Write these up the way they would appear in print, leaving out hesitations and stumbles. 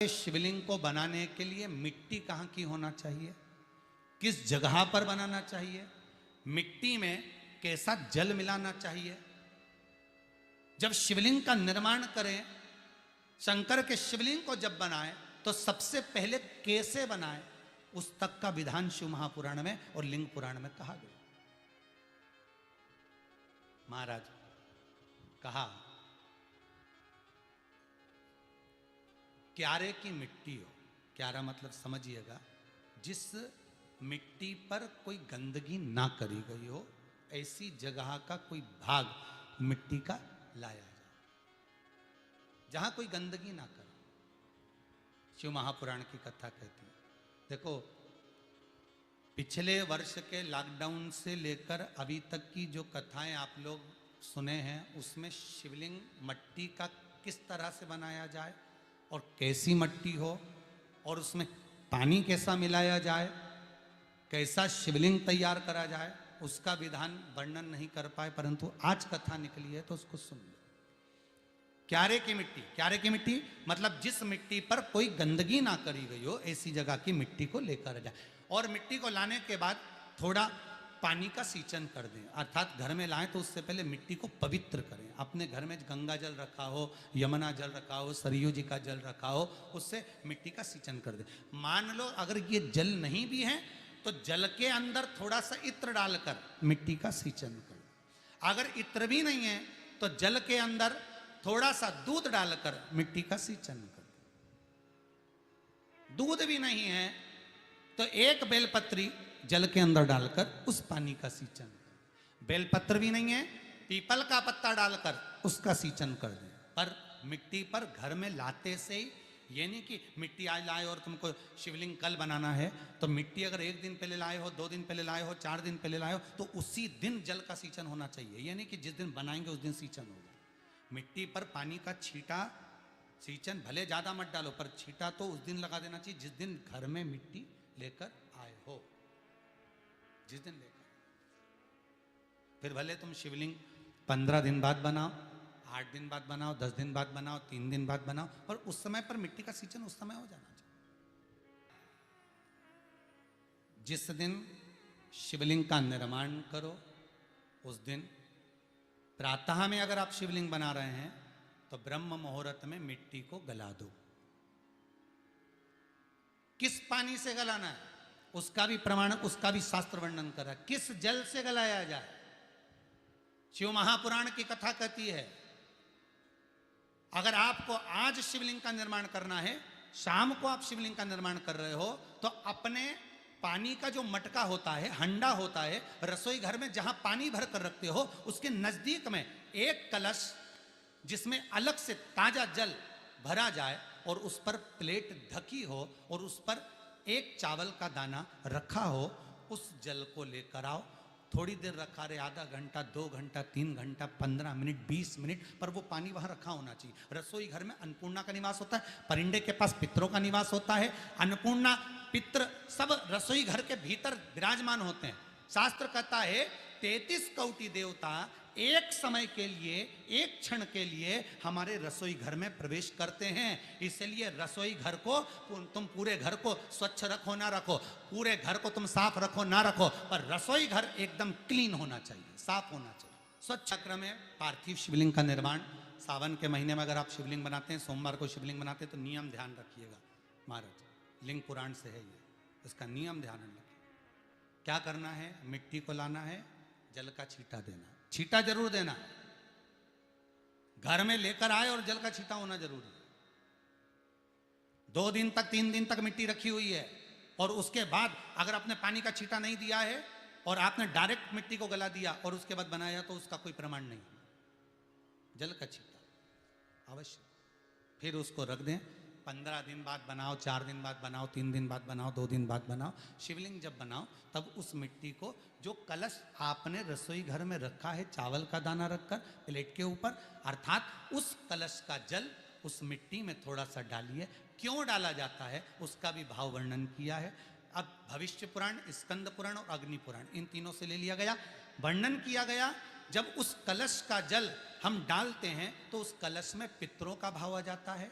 शिवलिंग को बनाने के लिए मिट्टी कहाँ की होना चाहिए, किस जगह पर बनाना चाहिए, मिट्टी में कैसा जल मिलाना चाहिए। जब शिवलिंग का निर्माण करें, शंकर के शिवलिंग को जब बनाए तो सबसे पहले कैसे बनाए, उस तक का विधान शिव महापुराण में और लिंग पुराण में कहा गया। महाराज कहा क्यारे की मिट्टी हो, क्यारा मतलब समझिएगा जिस मिट्टी पर कोई गंदगी ना करी गई हो, ऐसी जगह का कोई भाग मिट्टी का लाया जाए जहां कोई गंदगी ना करे। शिव महापुराण की कथा कहती है। देखो, पिछले वर्ष के लॉकडाउन से लेकर अभी तक की जो कथाएं आप लोग सुने हैं, उसमें शिवलिंग मट्टी का किस तरह से बनाया जाए और कैसी मट्टी हो और उसमें पानी कैसा मिलाया जाए, कैसा शिवलिंग तैयार करा जाए, उसका विधान वर्णन नहीं कर पाए, परंतु आज कथा निकली है तो उसको सुन लो। क्यारे की मिट्टी, क्यारे की मिट्टी मतलब जिस मिट्टी पर कोई गंदगी ना करी गई हो, ऐसी जगह की मिट्टी को लेकर जाए। और मिट्टी को लाने के बाद थोड़ा पानी का सींचन कर दें, अर्थात घर में लाएं तो उससे पहले मिट्टी को पवित्र करें। अपने घर में गंगा जल रखा हो, यमुना जल रखा हो, सरयू जी का जल रखा हो, उससे मिट्टी का सींचन कर दें। मान लो अगर ये जल नहीं भी है तो जल के अंदर थोड़ा सा इत्र डालकर मिट्टी का सींचन करें। अगर इत्र भी नहीं है तो जल के अंदर थोड़ा सा दूध डालकर मिट्टी का सींचन करें। दूध भी नहीं है तो एक बेलपत्री जल के अंदर डालकर उस पानी का सींचन करें। बेलपत्र भी नहीं है, पीपल का पत्ता डालकर उसका सींचन कर दें। पर मिट्टी पर घर में लाते से ही, ये नहीं कि मिट्टी आज लाए और तुमको शिवलिंग कल बनाना है, तो मिट्टी अगर एक दिन पहले लाए हो, 2 दिन पहले लाए हो, 4 दिन पहले लाए हो, तो उसी दिन जल का सींचन होना चाहिए। ये नहीं कि जिस दिन बनाएंगे उस दिन सींचन होगा। मिट्टी पर पानी का छींटा, सींचन भले ज्यादा मत डालो, पर छींटा तो उस दिन लगा देना चाहिए जिस दिन घर में मिट्टी लेकर आए हो, जिस दिन लेकर। फिर भले तुम शिवलिंग 15 दिन बाद बनाओ, 8 दिन बाद बनाओ, 10 दिन बाद बनाओ, 3 दिन बाद बनाओ, पर उस समय पर मिट्टी का सींचन उस समय हो जाना चाहिए। जिस दिन शिवलिंग का निर्माण करो उस दिन प्रातः में अगर आप शिवलिंग बना रहे हैं तो ब्रह्म मुहूर्त में मिट्टी को गला दो। किस पानी से गलाना है उसका भी प्रमाण, उसका भी शास्त्र वर्णन कर रहा है। किस जल से गलाया जाए, शिव महापुराण की कथा कहती है अगर आपको आज शिवलिंग का निर्माण करना है, शाम को आप शिवलिंग का निर्माण कर रहे हो, तो अपने पानी का जो मटका होता है, हंडा होता है, रसोई घर में जहां पानी भर कर रखते हो, उसके नजदीक में एक कलश जिसमें अलग से ताजा जल भरा जाए और उस पर प्लेट ढकी हो और उस पर एक चावल का दाना रखा हो, उस जल को लेकर आओ। थोड़ी देर रखा रहे, आधा घंटा, 2 घंटा, 3 घंटा, 15 मिनट, 20 मिनट, पर वो पानी वहां रखा होना चाहिए। रसोई घर में अन्नपूर्णा का निवास होता है, परिंदे के पास पितरों का निवास होता है। अन्नपूर्णा, पित्र सब रसोई घर के भीतर विराजमान होते हैं। शास्त्र कहता है 33 कोटि देवता एक समय के लिए, एक क्षण के लिए हमारे रसोई घर में प्रवेश करते हैं। इसलिए रसोई घर को तुम पूरे घर को स्वच्छ रखो ना रखो, पूरे घर को तुम साफ रखो ना रखो, पर रसोई घर एकदम क्लीन होना चाहिए, साफ होना चाहिए, स्वच्छ। चक्र में पार्थिव शिवलिंग का निर्माण सावन के महीने में अगर आप शिवलिंग बनाते हैं, सोमवार को शिवलिंग बनाते हैं, तो नियम ध्यान रखिएगा महाराज, लिंग पुराण से है ये, इसका नियम ध्यान रखिए। क्या करना है, मिट्टी को लाना है, जल का छींटा देना, छींटा जरूर देना, घर में लेकर आए और जल का छींटा होना जरूरी है। 2 दिन तक, 3 दिन तक मिट्टी रखी हुई है और उसके बाद अगर आपने पानी का छींटा नहीं दिया है और आपने डायरेक्ट मिट्टी को गला दिया और उसके बाद बनाया, तो उसका कोई प्रमाण नहीं। जल का छींटा अवश्य, फिर उसको रख दें। 15 दिन बाद बनाओ, 4 दिन बाद बनाओ, 3 दिन बाद बनाओ, 2 दिन बाद बनाओ। शिवलिंग जब बनाओ तब उस मिट्टी को, जो कलश आपने रसोई घर में रखा है चावल का दाना रखकर प्लेट के ऊपर, अर्थात उस कलश का जल उस मिट्टी में थोड़ा सा डालिए। क्यों डाला जाता है उसका भी भाव वर्णन किया है। अब भविष्य पुराण, स्कंद पुराण और अग्नि पुराण, इन तीनों से ले लिया गया, वर्णन किया गया। जब उस कलश का जल हम डालते हैं तो उस कलश में पितरों का भाव आ जाता है,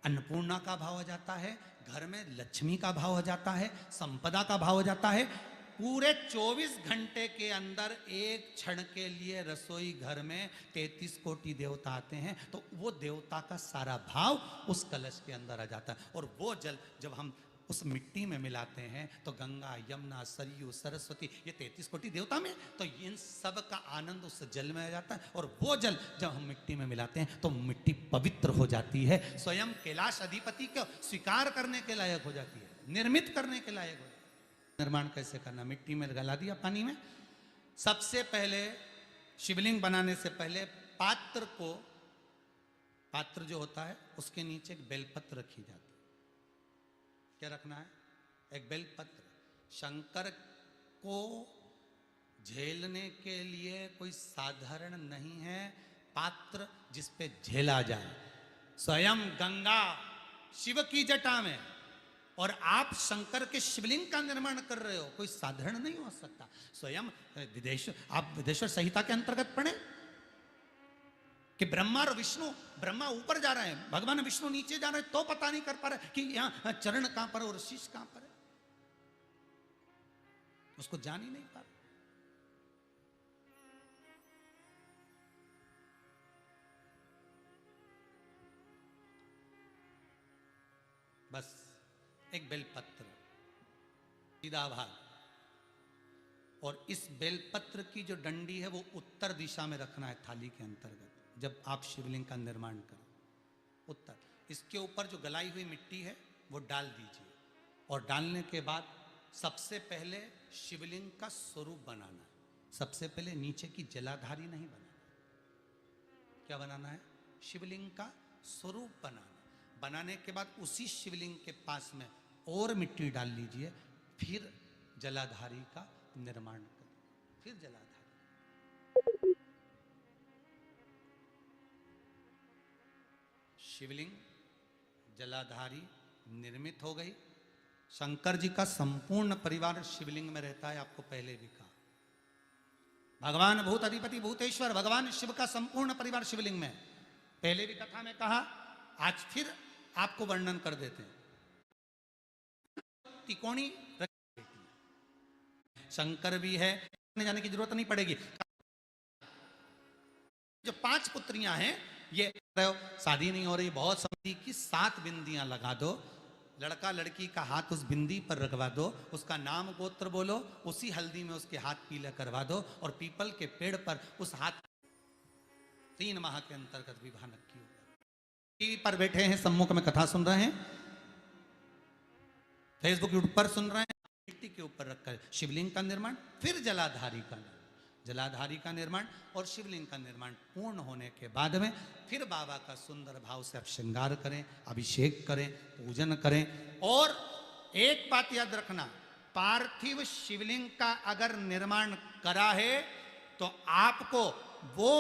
अन्नपूर्णा का भाव हो जाता है, घर में लक्ष्मी का भाव हो जाता है, संपदा का भाव हो जाता है। पूरे 24 घंटे के अंदर एक क्षण के लिए रसोई घर में 33 कोटि देवता आते हैं, तो वो देवता का सारा भाव उस कलश के अंदर आ जाता है। और वो जल जब हम उस मिट्टी में मिलाते हैं तो गंगा, यमुना, सरयू, सरस्वती, ये 33 कोटि देवता में, तो इन सब का आनंद उस जल में आ जाता है। और वो जल जब हम मिट्टी में मिलाते हैं तो मिट्टी पवित्र हो जाती है, स्वयं कैलाश अधिपति को स्वीकार करने के लायक हो जाती है, निर्मित करने के लायक हो जाती है। निर्माण कैसे करना? मिट्टी में गला दिया पानी में। सबसे पहले शिवलिंग बनाने से पहले पात्र जो होता है उसके नीचे एक बेलपत्र रखी जाती है। क्या रखना है? एक बेलपत्र। शंकर को झेलने के लिए कोई साधारण नहीं है पात्र जिस पे झेला जाए। स्वयं गंगा शिव की जटा में, और आप शंकर के शिवलिंग का निर्माण कर रहे हो, कोई साधारण नहीं हो सकता। स्वयं आप विदेश्वर संहिता के अंतर्गत पढ़े कि ब्रह्मा और विष्णु, ब्रह्मा ऊपर जा रहे हैं, भगवान विष्णु नीचे जा रहे हैं, तो पता नहीं कर पा रहे कि यहां चरण कहां पर और शीश कहां पर है, उसको जान ही नहीं पा रहे। बस एक बेलपत्र सीधा भाग, और इस बेलपत्र की जो डंडी है वो उत्तर दिशा में रखना है थाली के अंतर्गत। जब आप शिवलिंग का निर्माण करो, उत्तर, इसके ऊपर जो गलाई हुई मिट्टी है वो डाल दीजिए, और डालने के बाद सबसे पहले शिवलिंग का स्वरूप बनाना है। सबसे पहले नीचे की जलाधारी नहीं बनाना। क्या बनाना है? शिवलिंग का स्वरूप बनाना। बनाने के बाद उसी शिवलिंग के पास में और मिट्टी डाल लीजिए, फिर जलाधारी का निर्माण करिए। फिर जलाधारी, शिवलिंग जलाधारी निर्मित हो गई। शंकर जी का संपूर्ण परिवार शिवलिंग में रहता है, आपको पहले भी कहा। भगवान भूत अधिपति भूतेश्वर, भगवान शिव का संपूर्ण परिवार शिवलिंग में, पहले भी कथा में कहा, आज फिर आपको वर्णन कर देते हैं। तिकोणी शंकर भी है, जाने की जरूरत नहीं पड़ेगी। जो 5 पुत्रियां हैं, ये शादी नहीं हो रही, बहुत समझी की 7 बिंदियां लगा दो, लड़का लड़की का हाथ उस बिंदी पर रखवा दो, उसका नाम गोत्र बोलो, उसी हल्दी में उसके हाथ पीला करवा दो, और पीपल के पेड़ पर उस हाथ 3 माह के अंतर्गत विवाह नक्की होगा। टीवी पर बैठे हैं, सम्मुख में कथा सुन रहे हैं, फेसबुक यूट्यूब पर सुन रहे हैं, मिट्टी के ऊपर रखकर शिवलिंग का निर्माण, फिर जलाधारी का निर्माण और शिवलिंग का निर्माण पूर्ण होने के बाद में फिर बाबा का सुंदर भाव से आप श्रृंगार करें, अभिषेक करें, पूजन करें। और एक बात याद रखना, पार्थिव शिवलिंग का अगर निर्माण करा है तो आपको वो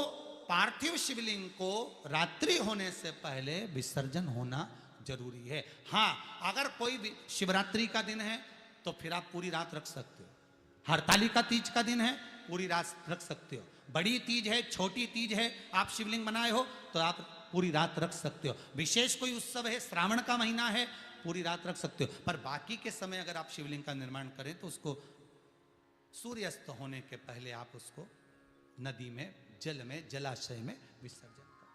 पार्थिव शिवलिंग को रात्रि होने से पहले विसर्जन होना जरूरी है। हाँ, अगर कोई भी शिवरात्रि का दिन है तो फिर आप पूरी रात रख सकते हो, हरतालिका तीज का दिन है पूरी रात रख सकते हो, बड़ी तीज है, छोटी तीज है, आप शिवलिंग बनाए हो तो आप पूरी रात रख सकते हो, विशेष कोई उत्सव है, श्रावण का महीना है, पूरी रात रख सकते हो। पर बाकी के समय अगर आप शिवलिंग का निर्माण करें तो उसको सूर्यास्त होने के पहले आप उसको नदी में, जल में, जलाशय में विसर्जन करें।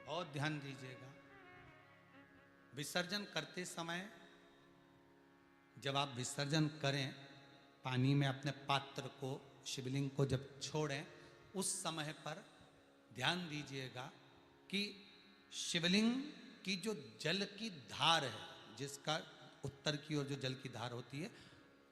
बहुत ध्यान दीजिएगा, विसर्जन करते समय जब आप विसर्जन करें, पानी में अपने पात्र को, शिवलिंग को जब छोड़ें, उस समय पर ध्यान दीजिएगा कि शिवलिंग की जो जल की धार है, जिसका उत्तर की ओर जो जल की धार होती है,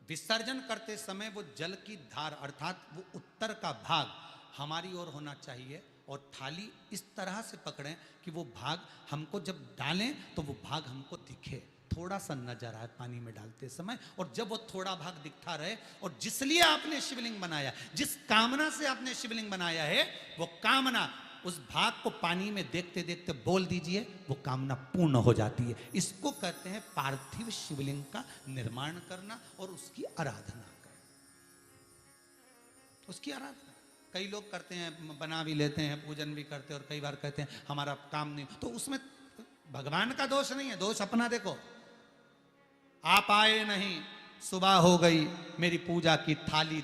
विसर्जन करते समय वो जल की धार अर्थात वो उत्तर का भाग हमारी ओर होना चाहिए, और थाली इस तरह से पकड़ें कि वो भाग हमको जब डालें तो वो भाग हमको दिखे, थोड़ा सा नजर आए पानी में डालते समय। और जब वो थोड़ा भाग दिखता रहे, और जिस लिए आपने शिवलिंग बनाया, जिस कामना से आपने शिवलिंग बनाया है, वो कामना उस भाग को पानी में देखते देखते बोल दीजिए, वो कामना पूर्ण हो जाती है। इसको कहते हैं पार्थिव शिवलिंग का निर्माण करना और उसकी आराधना करना, उसकी आराधना कई लोग करते हैं, बना भी लेते हैं, पूजन भी करते हैं, और कई बार कहते हैं हमारा काम नहीं, तो उसमें भगवान का दोष नहीं है, दोष अपना। देखो, आप आए नहीं, सुबह हो गई, मेरी पूजा की थाली